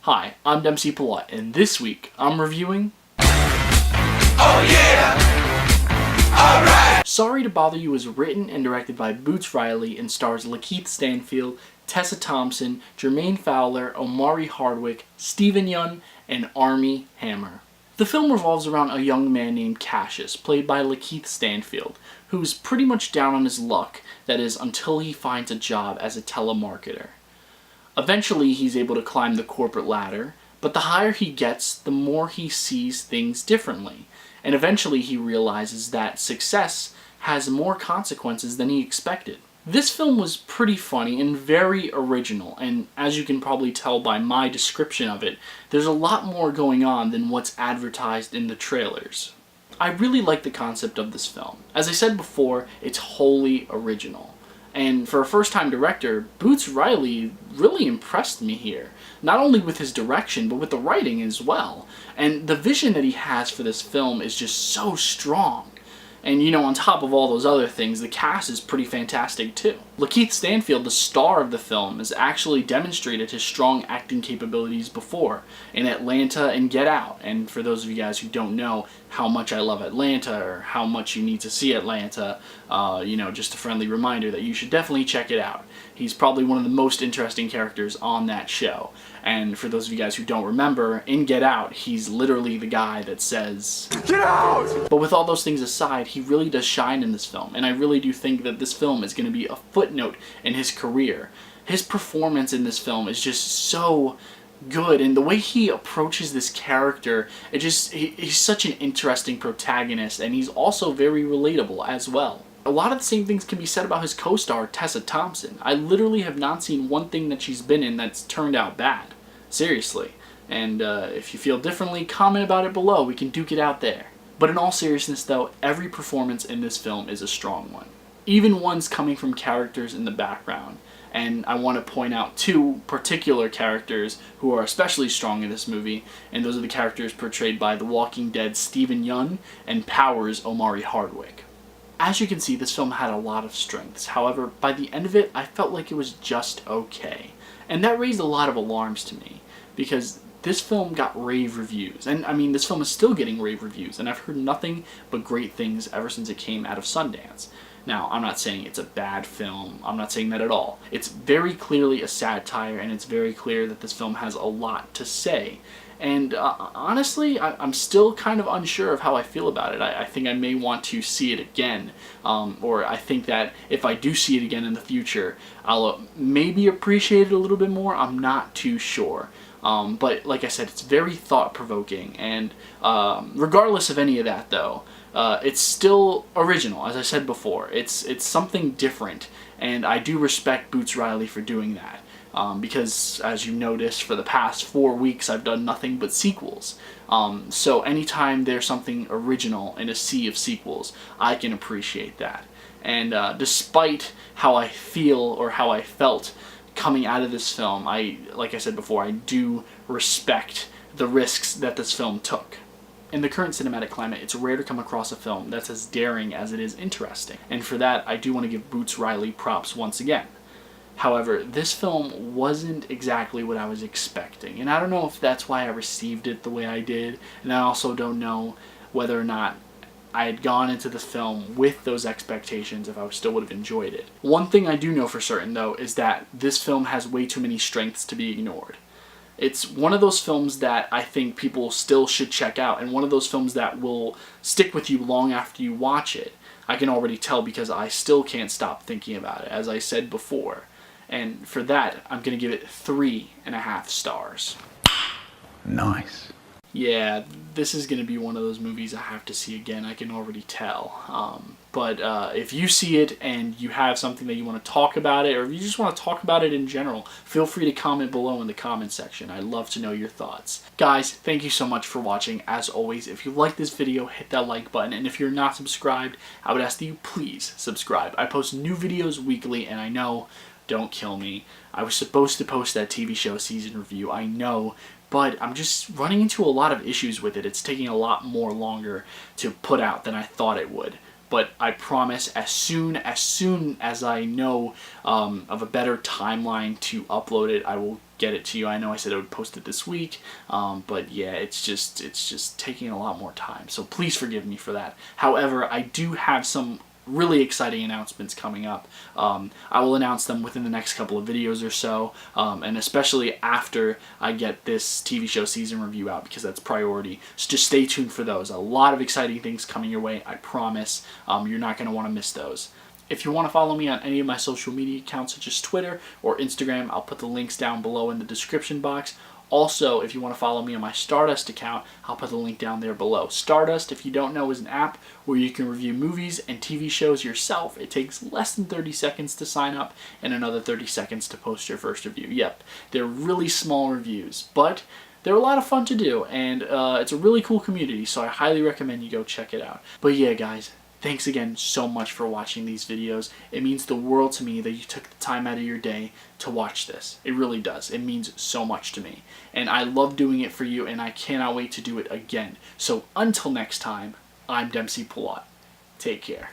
Hi, I'm Dempsey Palat, and this week I'm reviewing... Oh yeah! Alright! Sorry to Bother You is written and directed by Boots Riley and stars Lakeith Stanfield, Tessa Thompson, Jermaine Fowler, Omari Hardwick, Yeun, and Armie Hammer. The film revolves around a young man named Cassius, played by Lakeith Stanfield, who's pretty much down on his luck, that is, until he finds a job as a telemarketer. Eventually, he's able to climb the corporate ladder, but the higher he gets, the more he sees things differently, and eventually he realizes that success has more consequences than he expected. This film was pretty funny and very original, and as you can probably tell by my description of it, there's a lot more going on than what's advertised in the trailers. I really like the concept of this film. As I said before, it's wholly original. And for a first-time director, Boots Riley really impressed me here. Not only with his direction, but with the writing as well. And the vision that he has for this film is just so strong. And, you know, on top of all those other things, the cast is pretty fantastic too. Lakeith Stanfield, the star of the film, has actually demonstrated his strong acting capabilities before in Atlanta and Get Out. And for those of you guys who don't know how much I love Atlanta or how much you need to see Atlanta, you know, just a friendly reminder that you should definitely check it out. He's probably one of the most interesting characters on that show. And for those of you guys who don't remember, in Get Out, he's literally the guy that says, "Get out!" But with all those things aside, he really does shine in this film, and I really do think that this film is going to be a footnote in his career. His performance in this film is just so good, and the way he approaches this character, he's such an interesting protagonist, and he's also very relatable as well. A lot of the same things can be said about his co-star, Tessa Thompson. I literally have not seen one thing that she's been in that's turned out bad. Seriously. And if you feel differently, comment about it below. We can duke it out there. But in all seriousness though, every performance in this film is a strong one. Even ones coming from characters in the background. And I want to point out two particular characters who are especially strong in this movie, and those are the characters portrayed by The Walking Dead's Yeun and Power's Omari Hardwick. As you can see, this film had a lot of strengths. However, by the end of it, I felt like it was just okay. And that raised a lot of alarms to me, because this film got rave reviews. And I mean, this film is still getting rave reviews, and I've heard nothing but great things ever since it came out of Sundance. Now, I'm not saying it's a bad film. I'm not saying that at all. It's very clearly a satire, and it's very clear that this film has a lot to say. And honestly, I'm still kind of unsure of how I feel about it. I think I may want to see it again. Or I think that if I do see it again in the future, I'll maybe appreciate it a little bit more. I'm not too sure. But like I said, it's very thought-provoking. And regardless of any of that, though, it's still original, as I said before. It's something different. And I do respect Boots Riley for doing that. Because, as you noticed, for the past 4 weeks I've done nothing but sequels. So anytime there's something original in a sea of sequels, I can appreciate that. And despite how I feel or how I felt coming out of this film, like I said before, I do respect the risks that this film took. In the current cinematic climate, it's rare to come across a film that's as daring as it is interesting. And for that, I do want to give Boots Riley props once again. However, this film wasn't exactly what I was expecting, and I don't know if that's why I received it the way I did, and I also don't know whether or not I had gone into the film with those expectations if I still would have enjoyed it. One thing I do know for certain, though, is that this film has way too many strengths to be ignored. It's one of those films that I think people still should check out, and one of those films that will stick with you long after you watch it. I can already tell because I still can't stop thinking about it, as I said before. And for that, I'm going to give it 3.5 stars. Nice. Yeah, this is going to be one of those movies I have to see again, I can already tell. But if you see it and you have something that you want to talk about it, or if you just want to talk about it in general, feel free to comment below in the comment section. I'd love to know your thoughts. Guys, thank you so much for watching. As always, if you like this video, hit that like button. And if you're not subscribed, I would ask that you please subscribe. I post new videos weekly, and I know, don't kill me, I was supposed to post that TV show season review, I know, but I'm just running into a lot of issues with it. It's taking a lot more longer to put out than I thought it would. but I promise as soon as I know of a better timeline to upload it, I will get it to you. I know I said I would post it this week, but yeah, it's just taking a lot more time, so please forgive me for that. However, I do have some really exciting announcements coming up. I will announce them within the next couple of videos or so, and especially after I get this TV show season review out, because that's priority. So just stay tuned for those. A lot of exciting things coming your way, I promise. You're not going to want to miss those. If you want to follow me on any of my social media accounts, such as Twitter or Instagram, I'll put the links down below in the description box. Also, if you want to follow me on my Stardust account, I'll put the link down there below. Stardust, if you don't know, is an app where you can review movies and TV shows yourself. It takes less than 30 seconds to sign up and another 30 seconds to post your first review. Yep, they're really small reviews, but they're a lot of fun to do, and it's a really cool community, so I highly recommend you go check it out. But yeah, guys, thanks again so much for watching these videos. It means the world to me that you took the time out of your day to watch this. It really does. It means so much to me. And I love doing it for you, and I cannot wait to do it again. So until next time, I'm Dempsey Pulot. Take care.